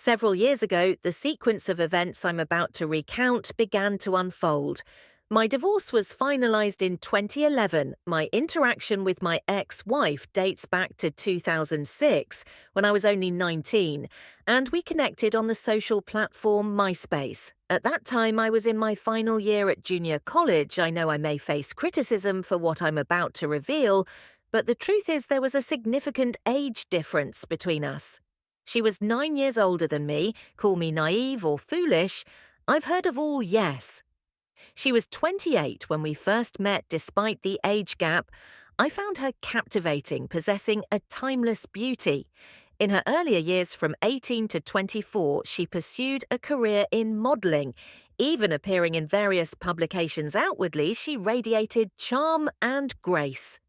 Several years ago, the sequence of events I'm about to recount began to unfold. My divorce was finalized in 2011. My interaction with my ex-wife dates back to 2006, when I was only 19, and we connected on the social platform MySpace. At that time, I was in my final year at junior college. I know I may face criticism for what I'm about to reveal, but the truth is there was a significant age difference between us. She was 9 years older than me. Call me naive or foolish. I've heard of all, yes. She was 28 when we first met despite the age gap. I found her captivating, possessing a timeless beauty. In her earlier years, from 18 to 24, she pursued a career in modelling. Even appearing in various publications outwardly, she radiated charm and grace.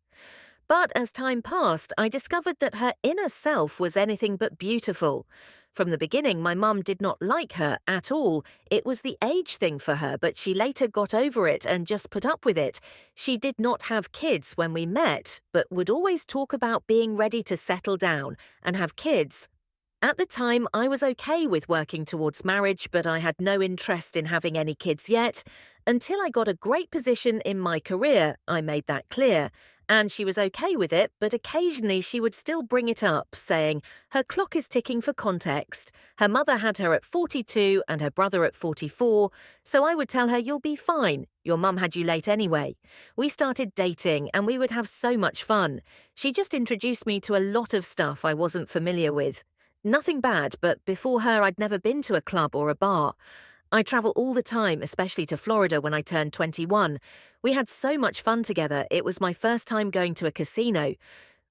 But as time passed, I discovered that her inner self was anything but beautiful. From the beginning, my mum did not like her at all. It was the age thing for her, but she later got over it and just put up with it. She did not have kids when we met, but would always talk about being ready to settle down and have kids. At the time, I was okay with working towards marriage, but I had no interest in having any kids yet. Until I got a great position in my career, I made that clear. And she was okay with it, but occasionally she would still bring it up, saying, her clock is ticking for context. Her mother had her at 42 and her brother at 44, so I would tell her, you'll be fine. Your mum had you late anyway. We started dating and we would have so much fun. She just introduced me to a lot of stuff I wasn't familiar with. Nothing bad, but before her I'd never been to a club or a bar. I travel all the time, especially to Florida when I turned 21. We had so much fun together. It was my first time going to a casino.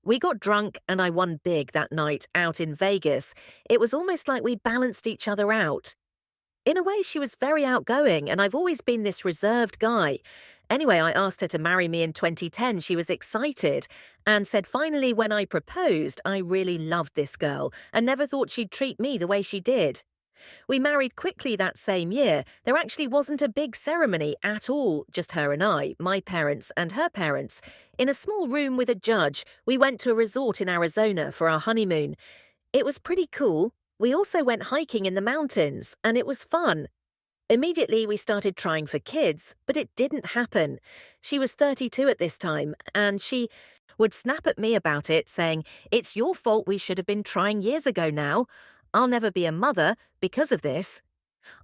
We got drunk and I won big that night out in Vegas. It was almost like we balanced each other out. In a way, she was very outgoing, and I've always been this reserved guy. Anyway, I asked her to marry me in 2010. She was excited and said finally when I proposed, I really loved this girl and never thought she'd treat me the way she did. We married quickly that same year. There actually wasn't a big ceremony at all, just her and I, my parents and her parents. In a small room with a judge, we went to a resort in Arizona for our honeymoon. It was pretty cool. We also went hiking in the mountains, and it was fun. Immediately, we started trying for kids, but it didn't happen. She was 32 at this time, and she would snap at me about it, saying, it's your fault, we should have been trying years ago now. I'll never be a mother because of this.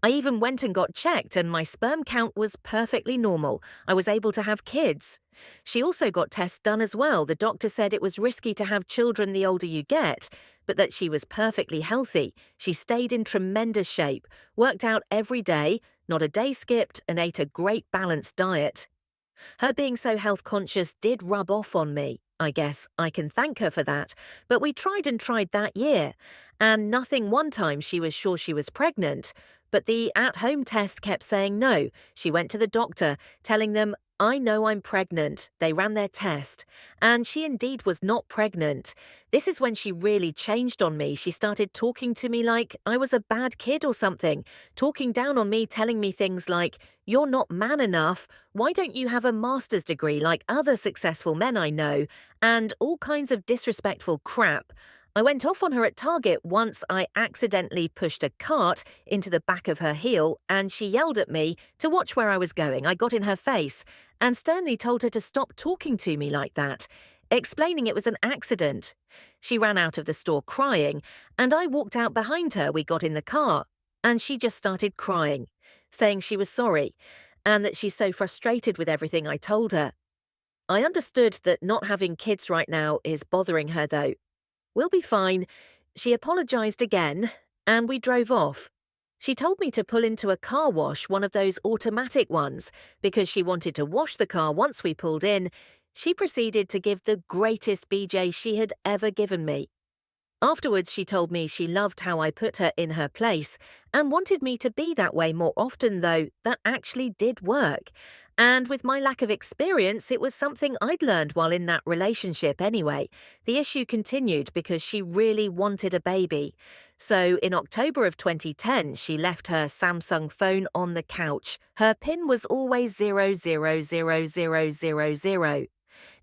I even went and got checked and my sperm count was perfectly normal. I was able to have kids. She also got tests done as well. The doctor said it was risky to have children the older you get, but that she was perfectly healthy. She stayed in tremendous shape, worked out every day, not a day skipped, and ate a great balanced diet. Her being so health conscious did rub off on me. I guess I can thank her for that, but we tried and tried that year, and nothing. One time she was sure she was pregnant, but the at-home test kept saying no. She went to the doctor, telling them, I know I'm pregnant. They ran their test, and she indeed was not pregnant. This is when she really changed on me. She started talking to me like I was a bad kid or something, talking down on me, telling me things like, you're not man enough, why don't you have a master's degree like other successful men I know, and all kinds of disrespectful crap. I went off on her at Target once. I accidentally pushed a cart into the back of her heel and she yelled at me to watch where I was going. I got in her face and sternly told her to stop talking to me like that, explaining it was an accident. She ran out of the store crying and I walked out behind her. We got in the car and she just started crying, saying she was sorry and that she's so frustrated with everything I told her. I understood that not having kids right now is bothering her though. We'll be fine. She apologized again, and we drove off. She told me to pull into a car wash, one of those automatic ones, because she wanted to wash the car once we pulled in. She proceeded to give the greatest BJ she had ever given me. Afterwards, she told me she loved how I put her in her place and wanted me to be that way more often, though that actually did work. And with my lack of experience, it was something I'd learned while in that relationship anyway. The issue continued because she really wanted a baby. So in October of 2010, she left her Samsung phone on the couch. Her PIN was always 0000000.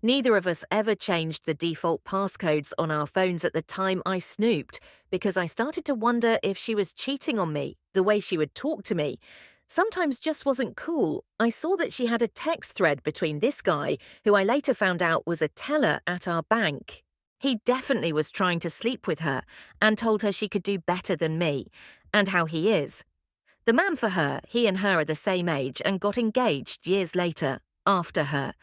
Neither of us ever changed the default passcodes on our phones at the time I snooped, because I started to wonder if she was cheating on me. The way she would talk to me sometimes just wasn't cool. I saw that she had a text thread between this guy, who I later found out was a teller at our bank. He definitely was trying to sleep with her and told her she could do better than me, and how he is. The man for her, he and her are the same age and got engaged years later, after her.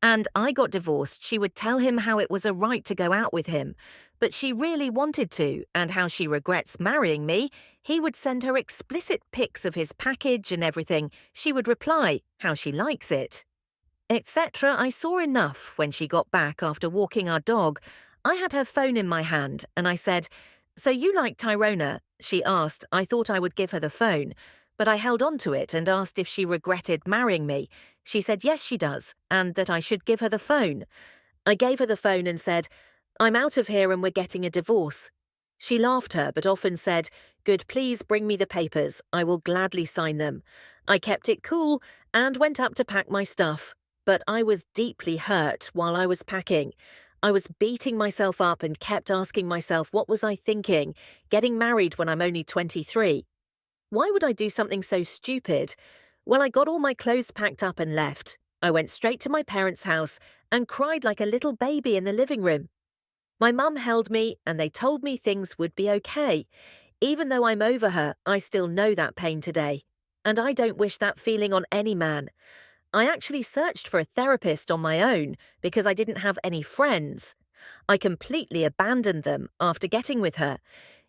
And I got divorced. She would tell him how it was a right to go out with him, but she really wanted to, and how she regrets marrying me. He would send her explicit pics of his package and everything. She would reply how she likes it, etc. I saw enough when she got back after walking our dog. I had her phone in my hand, and I said, "So you like Tyrona?" She asked. I thought I would give her the phone, but I held on to it and asked if she regretted marrying me. She said yes, she does, and that I should give her the phone. I gave her the phone and said, "I'm out of here and we're getting a divorce." She laughed her, but often said, "Good, please bring me the papers. I will gladly sign them." I kept it cool and went up to pack my stuff, but I was deeply hurt while I was packing. I was beating myself up and kept asking myself, what was I thinking, getting married when I'm only 23? Why would I do something so stupid? Well, I got all my clothes packed up and left. I went straight to my parents' house and cried like a little baby in the living room. My mum held me and they told me things would be okay. Even though I'm over her, I still know that pain today. And I don't wish that feeling on any man. I actually searched for a therapist on my own because I didn't have any friends. I completely abandoned them after getting with her.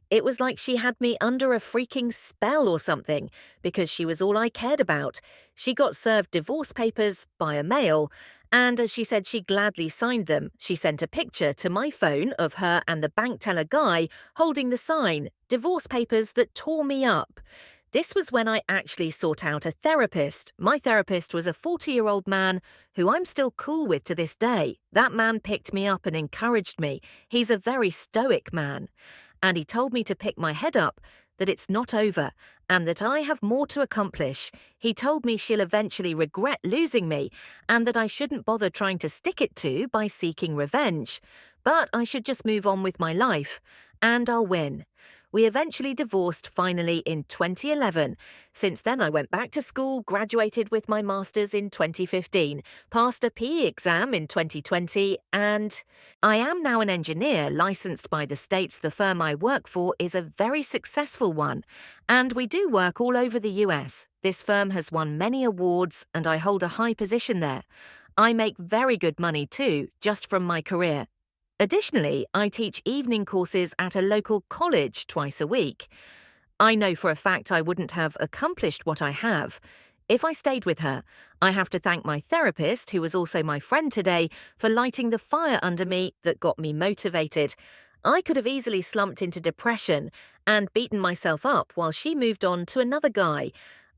It was like she had me under a freaking spell or something, because she was all I cared about. She got served divorce papers by a mail, and as she said she gladly signed them, she sent a picture to my phone of her and the bank teller guy holding the sign, "Divorce papers that tore me up." This was when I actually sought out a therapist. My therapist was a 40-year-old man who I'm still cool with to this day. That man picked me up and encouraged me. He's a very stoic man. And he told me to pick my head up, that it's not over, and that I have more to accomplish. He told me she'll eventually regret losing me, and that I shouldn't bother trying to stick it to by seeking revenge. But I should just move on with my life, and I'll win. We eventually divorced finally in 2011. Since then I went back to school, graduated with my master's in 2015, passed a PE exam in 2020, and I am now an engineer licensed by the states. The firm I work for is a very successful one, and we do work all over the US. This firm has won many awards and I hold a high position there. I make very good money too, just from my career. Additionally, I teach evening courses at a local college twice a week. I know for a fact I wouldn't have accomplished what I have if I stayed with her. I have to thank my therapist, who was also my friend today, for lighting the fire under me that got me motivated. I could have easily slumped into depression and beaten myself up while she moved on to another guy.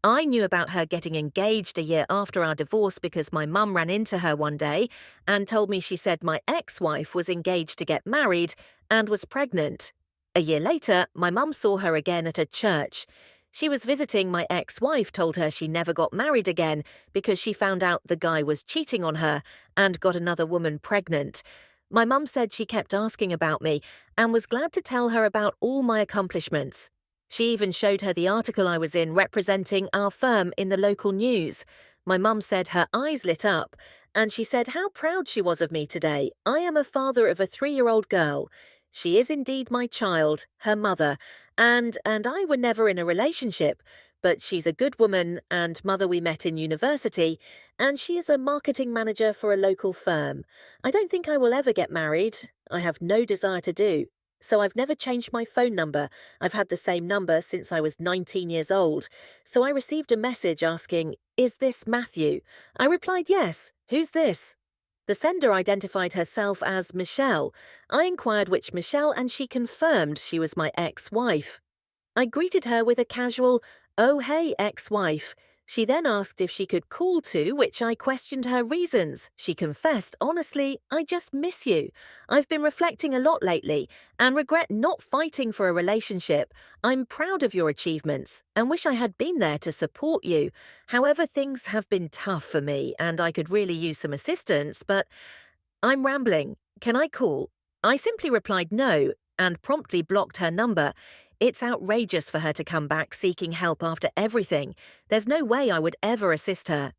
I knew about her getting engaged a year after our divorce because my mum ran into her one day and told me she said my ex-wife was engaged to get married and was pregnant. A year later, my mum saw her again at a church. She was visiting. My ex-wife told her she never got married again because she found out the guy was cheating on her and got another woman pregnant. My mum said she kept asking about me and was glad to tell her about all my accomplishments. She even showed her the article I was in representing our firm in the local news. My mum said her eyes lit up, and she said how proud she was of me today. I am a father of a 3-year-old girl. She is indeed my child, her mother, and I were never in a relationship, but she's a good woman and mother. We met in university, and she is a marketing manager for a local firm. I don't think I will ever get married. I have no desire to do. So I've never changed my phone number. I've had the same number since I was 19 years old. So I received a message asking, "Is this Matthew?" I replied, "Yes. Who's this?" The sender identified herself as Michelle. I inquired which Michelle, and she confirmed she was my ex-wife. I greeted her with a casual, "Oh hey, ex-wife." She then asked if she could call too, which I questioned her reasons. She confessed, "Honestly, I just miss you. I've been reflecting a lot lately and regret not fighting for a relationship. I'm proud of your achievements and wish I had been there to support you. However, things have been tough for me and I could really use some assistance, but I'm rambling. Can I call? I simply replied no and promptly blocked her number. It's outrageous for her to come back seeking help after everything. There's no way I would ever assist her.